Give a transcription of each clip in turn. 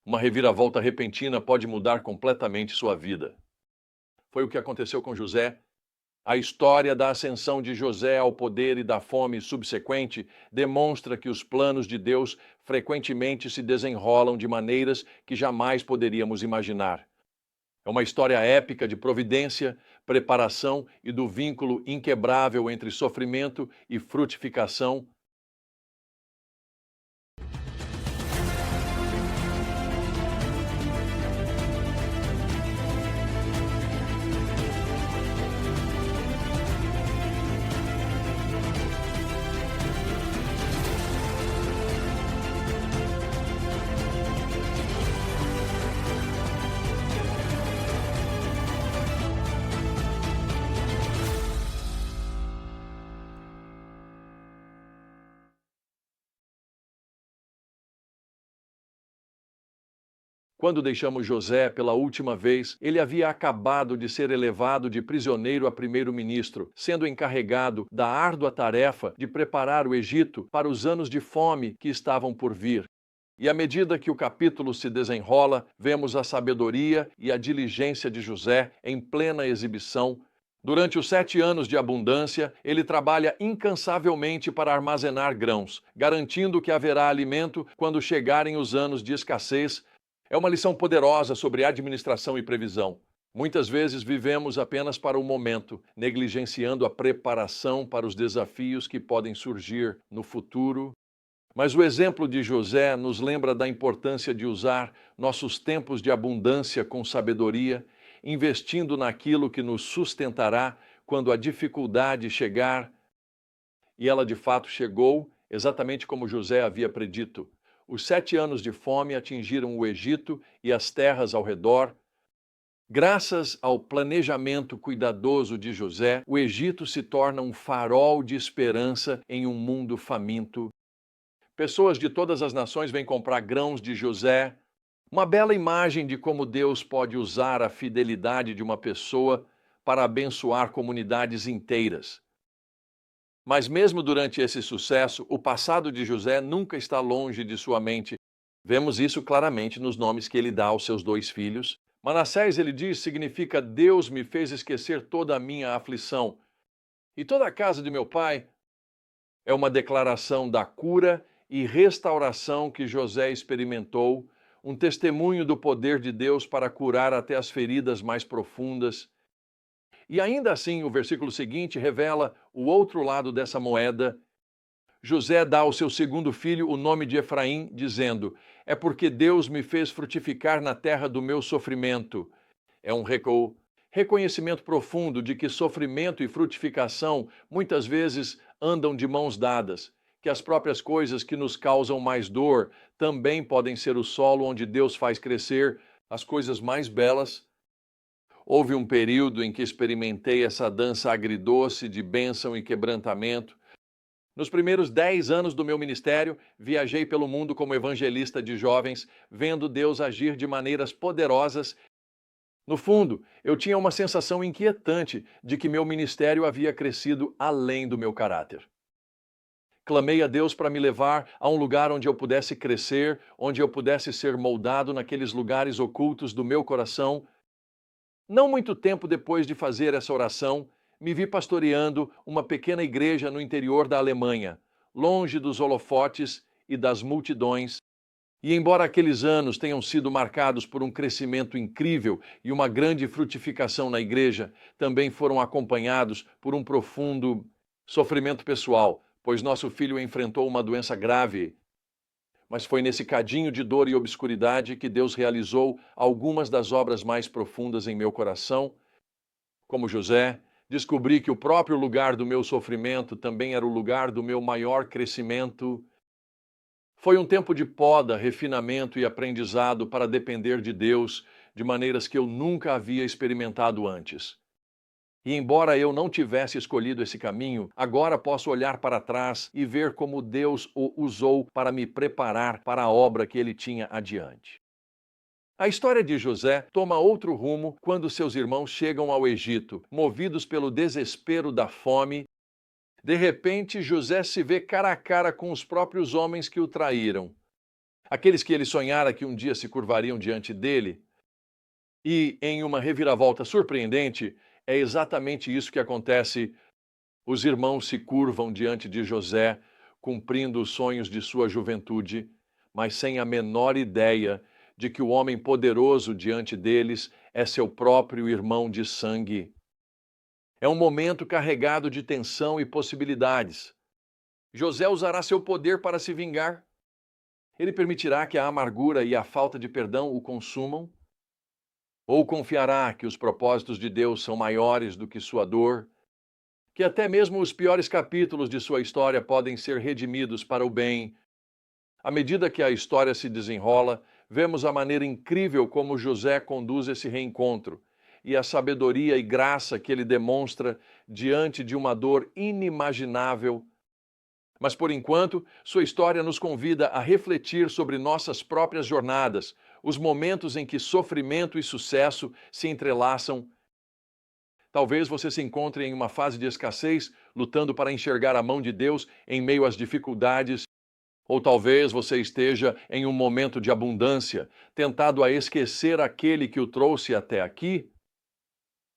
Uma reviravolta repentina pode mudar completamente sua vida. Foi o que aconteceu com José. A história da ascensão de José ao poder e da fome subsequente demonstra que os planos de Deus frequentemente se desenrolam de maneiras que jamais poderíamos imaginar. É uma história épica de providência, preparação e do vínculo inquebrável entre sofrimento e frutificação. Quando deixamos José pela última vez, ele havia acabado de ser elevado de prisioneiro a primeiro-ministro, sendo encarregado da árdua tarefa de preparar o Egito para os anos de fome que estavam por vir. E à medida que o capítulo se desenrola, vemos a sabedoria e a diligência de José em plena exibição. Durante os 7 anos de abundância, ele trabalha incansavelmente para armazenar grãos, garantindo que haverá alimento quando chegarem os anos de escassez. É uma lição poderosa sobre administração e previsão. Muitas vezes vivemos apenas para o momento, negligenciando a preparação para os desafios que podem surgir no futuro. Mas o exemplo de José nos lembra da importância de usar nossos tempos de abundância com sabedoria, investindo naquilo que nos sustentará quando a dificuldade chegar. E ela de fato chegou, exatamente como José havia predito. Os 7 anos de fome atingiram o Egito e as terras ao redor. Graças ao planejamento cuidadoso de José, o Egito se torna um farol de esperança em um mundo faminto. Pessoas de todas as nações vêm comprar grãos de José. Uma bela imagem de como Deus pode usar a fidelidade de uma pessoa para abençoar comunidades inteiras. Mas mesmo durante esse sucesso, o passado de José nunca está longe de sua mente. Vemos isso claramente nos nomes que ele dá aos seus 2 filhos. Manassés, ele diz, significa Deus me fez esquecer toda a minha aflição. E toda a casa de meu pai é uma declaração da cura e restauração que José experimentou, um testemunho do poder de Deus para curar até as feridas mais profundas. E ainda assim, o versículo seguinte revela o outro lado dessa moeda. José dá ao seu segundo filho o nome de Efraim, dizendo: é porque Deus me fez frutificar na terra do meu sofrimento. É um reconhecimento profundo de que sofrimento e frutificação muitas vezes andam de mãos dadas, que as próprias coisas que nos causam mais dor também podem ser o solo onde Deus faz crescer as coisas mais belas. Houve um período em que experimentei essa dança agridoce de bênção e quebrantamento. Nos primeiros 10 anos do meu ministério, viajei pelo mundo como evangelista de jovens, vendo Deus agir de maneiras poderosas. No fundo, eu tinha uma sensação inquietante de que meu ministério havia crescido além do meu caráter. Clamei a Deus para me levar a um lugar onde eu pudesse crescer, onde eu pudesse ser moldado naqueles lugares ocultos do meu coração. Não muito tempo depois de fazer essa oração, me vi pastoreando uma pequena igreja no interior da Alemanha, longe dos holofotes e das multidões. E embora aqueles anos tenham sido marcados por um crescimento incrível e uma grande frutificação na igreja, também foram acompanhados por um profundo sofrimento pessoal, pois nosso filho enfrentou uma doença grave. Mas foi nesse cadinho de dor e obscuridade que Deus realizou algumas das obras mais profundas em meu coração. Como José, descobri que o próprio lugar do meu sofrimento também era o lugar do meu maior crescimento. Foi um tempo de poda, refinamento e aprendizado para depender de Deus de maneiras que eu nunca havia experimentado antes. E embora eu não tivesse escolhido esse caminho, agora posso olhar para trás e ver como Deus o usou para me preparar para a obra que ele tinha adiante. A história de José toma outro rumo quando seus irmãos chegam ao Egito, movidos pelo desespero da fome. De repente, José se vê cara a cara com os próprios homens que o traíram. aqueles que ele sonhara que um dia se curvariam diante dele. E, em uma reviravolta surpreendente, é exatamente isso que acontece. Os irmãos se curvam diante de José, cumprindo os sonhos de sua juventude, mas sem a menor ideia de que o homem poderoso diante deles é seu próprio irmão de sangue. É um momento carregado de tensão e possibilidades. José usará seu poder para se vingar. Ele permitirá que a amargura e a falta de perdão o consumam? Ou confiará que os propósitos de Deus são maiores do que sua dor, que até mesmo os piores capítulos de sua história podem ser redimidos para o bem? À medida que a história se desenrola, vemos a maneira incrível como José conduz esse reencontro e a sabedoria e graça que ele demonstra diante de uma dor inimaginável. Mas, por enquanto, sua história nos convida a refletir sobre nossas próprias jornadas, os momentos em que sofrimento e sucesso se entrelaçam. Talvez você se encontre em uma fase de escassez, lutando para enxergar a mão de Deus em meio às dificuldades. Ou talvez você esteja em um momento de abundância, tentado a esquecer aquele que o trouxe até aqui.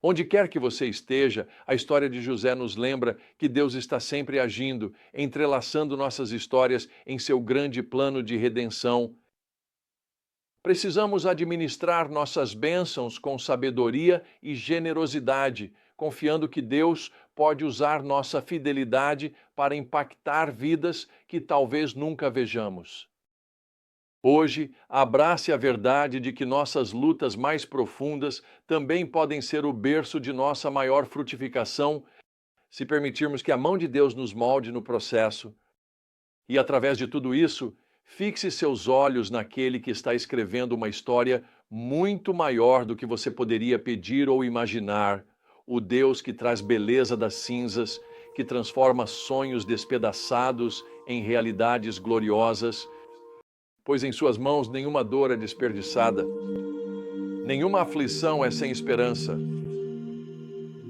Onde quer que você esteja, a história de José nos lembra que Deus está sempre agindo, entrelaçando nossas histórias em seu grande plano de redenção. Precisamos administrar nossas bênçãos com sabedoria e generosidade, confiando que Deus pode usar nossa fidelidade para impactar vidas que talvez nunca vejamos. Hoje, abrace a verdade de que nossas lutas mais profundas também podem ser o berço de nossa maior frutificação, se permitirmos que a mão de Deus nos molde no processo. E através de tudo isso, fixe seus olhos naquele que está escrevendo uma história muito maior do que você poderia pedir ou imaginar, o Deus que traz beleza das cinzas, que transforma sonhos despedaçados em realidades gloriosas, pois em suas mãos nenhuma dor é desperdiçada, nenhuma aflição é sem esperança.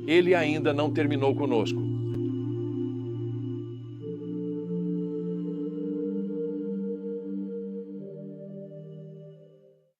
Ele ainda não terminou conosco.